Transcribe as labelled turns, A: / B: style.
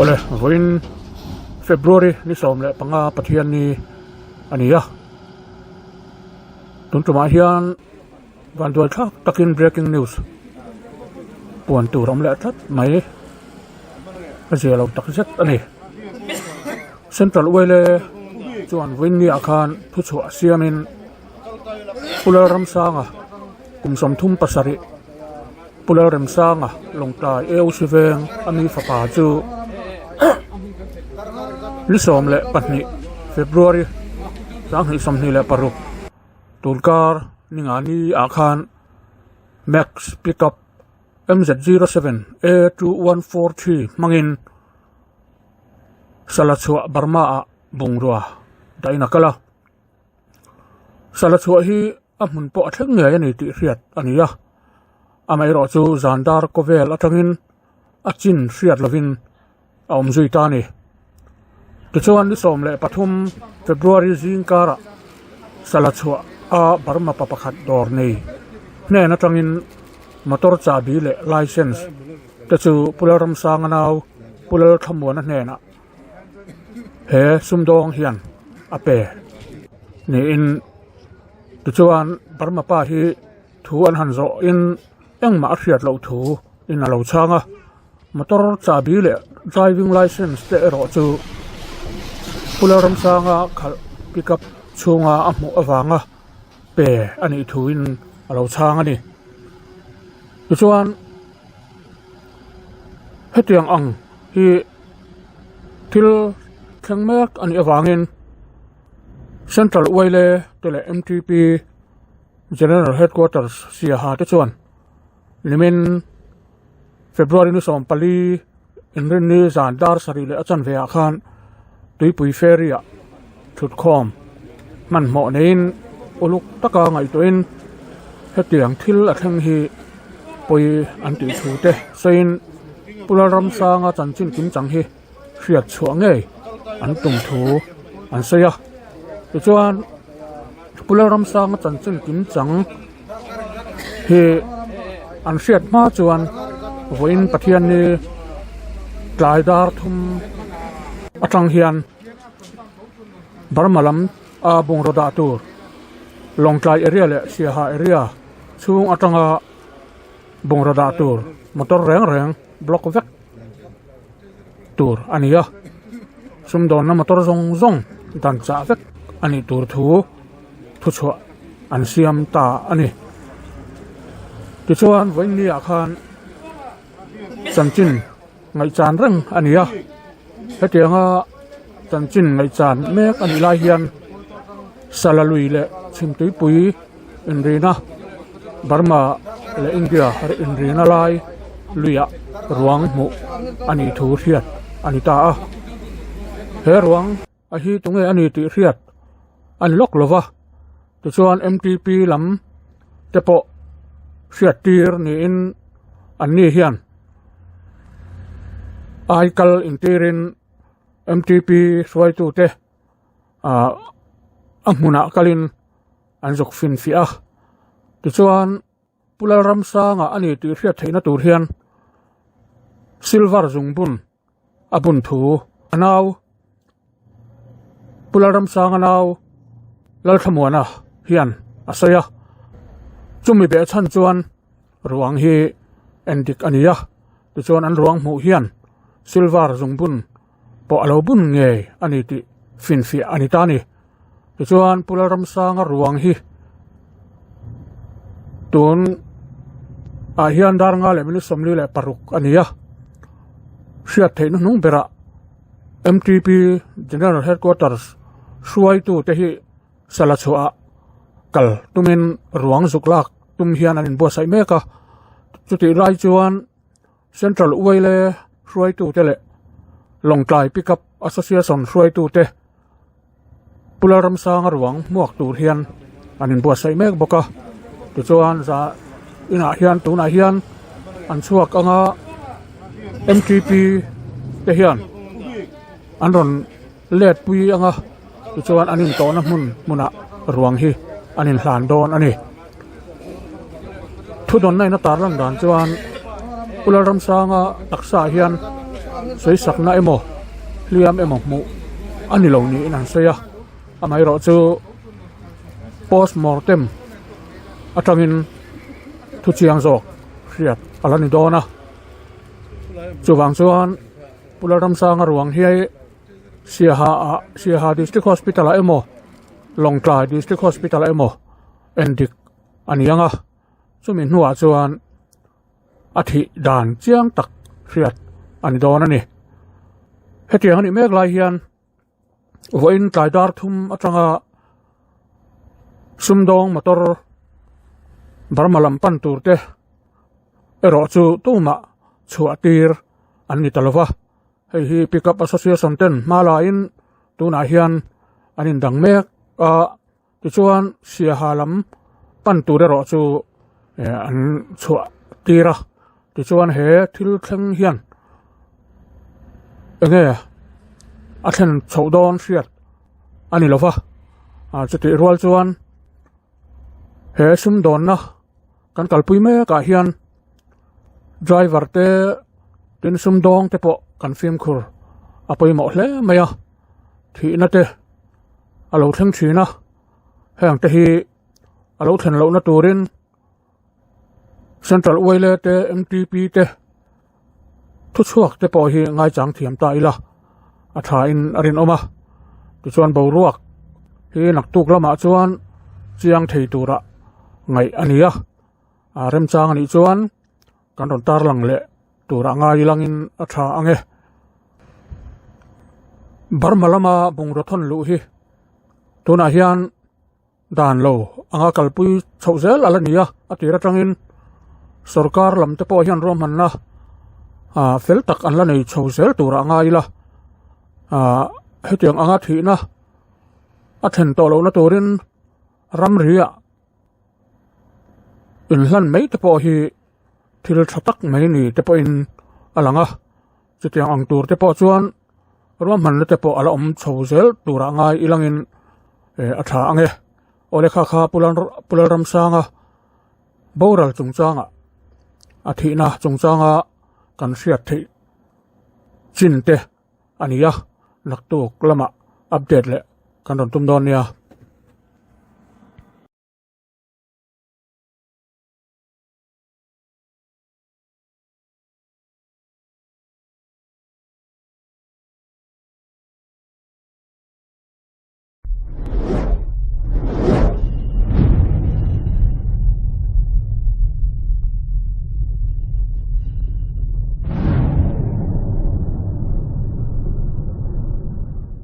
A: ole voin February ni som le panga pathian ni ania tuntuma hian van dual thak takin breaking news puan tu ram le that mai azelo tak zet ani central wele chuan voin ni akhan thu chu siamin pular ram sanga kumsom thum pasari pular ram sanga longtai eu siveng ami fapa chu lisom le patni February sang hi som ni le paruk tulkar ningani akhan max pickup MZ07 A2143 mangin salachua Burma a bungrua daina kala salachua hi amun po atheng nge ani ti riat ania amai ro chu zandar kovel atangin achin riat lovin aum zui tani tichuan ni som le pathum February zingkara salachua a Burma papakhat dor nei ne na tangin motor chabi le license techu pularam sanganaw pulal thamwana hena he sumdong hian ape ni in tichuan Burma pa hi thu an hanzo in engma riat lo thu in alo changa motor chabi le driving license te ro chu pularam sanga khal pickup chunga amu awanga pe ani thuin alo changa ni tichuan hetiang ang hi til thengmek ani awangin central wele tele MTP general headquarters sia ha tichuan limin February ni som pali inrin ni zandar sari le achan ve khan tuipui feria thut khom man mo nein uluk taka ngai toin hetiang thil atheng hi poi anti thute sein pularam sanga chanchin kim chang hi hriat chuange an tum thu an seya tichuan pularam sanga chanchin kim chang hi an hriat ma chuan voin pathian ni tlaidar thum atang hian Burmalam a bungroda tur longtlai area le siha area chung atanga bungroda tur motor reng reng block vek tur ania sumdon na motor zong zong dan cha vek ani tur thu chua an siam ta ani tichuan voin ni akhan chanchin ngai chan reng ania hetianga chanchin ngai chan mek ani lai hian salalui le chimtui pui inrina Burma le India har inrina lai luya ruang mu ani thu riat ani ta a he ruang a hi tunge ani ti riat an lok lova tichuan MTP lam tepo riat tir ni in an ni hian aikal intirin MTP swaitu te amuna kalin anjok fin fia tichuan pularam sanga ani ti riat theina tur hian silver zungbun abun thu anaw pularam sanga naw lal thamwana hian asaya chumi be chan chuan ruang hi endik ania tichuan an ruang mu hian silver zungbun po alobun nge ani ti fin fi ani tani tichuan pularam sanga ruang hi tun a hian dar nga le mili somli le paruk ania hriat theina hnung bera MTP general headquarters suai tu te hi salachua kal tumin ruang zuklak tum hian anin bo sai meka chuti rai chuan central wele suai tu tele longtlai pickup association suai tu te pularam sanga ruang muak tur hian anin bo sai mek boka tichuan za ina hian tuna hian an chuak anga MTP te hian anron let pui anga tichuan anin to na muna ruang hi anin hlan don ani thudon nai na tar lang dan chuan pularam sanga taksa hian soi sakna emo liam emo mu ani lo ni nan seya amai ro chu post mortem atangin thu chiang zo riat alani dona chuwang chuan pularam sanga ruang hiai siha district hospital emo longtlai district hospital emo endik anianga chumin nuwa chuan athi dan chiang tak riat ani dona ni hetiang ani mek lai hian voin tlai dar thum atanga sumdong motor barmalam pan turte ero chu tuma chuatir anni talova hei hi pickup association ten mala in tuna hian anin dang mek ti chuan sia halam pan tur ero chu an chuatira ti chuan he thil thleng hian enge athen chodon riat ani lova chuti rual chuan he sum don na kan kalpui me ka hian driver te tin sum dong te po kan film khur apoi mo hle maya thi na te alo thleng thina hang te hi alo then lo na turin central oil te mtp te thu chuak te po hi ngai chang thiam ta ila atha in arin oma ti chuan bo ruak hi nak tuk lama chuan chiang thei tura ngai ania rem chang ani chuan kan ron tar lang le tura ngai langin atha ange barmalama bungrathon lu hi tuna hian dan lo anga kalpui chhozel alania atira tangin sarkar lam te po hian rom hanna fel tak an la nei chhozel tura ngai la hetiang anga thina athen to lo na turin ram ria in hlan mei te po hi thil thatak mai ni te po in alanga chutiang ang tur te po chuan rom han te po ala chhozel tura ngai ilangin atha ange ole kha pularam sanga boral chungchanga athina chungchanga kan hriat thei chin te ania naktuk lama update le kan ron tum don nia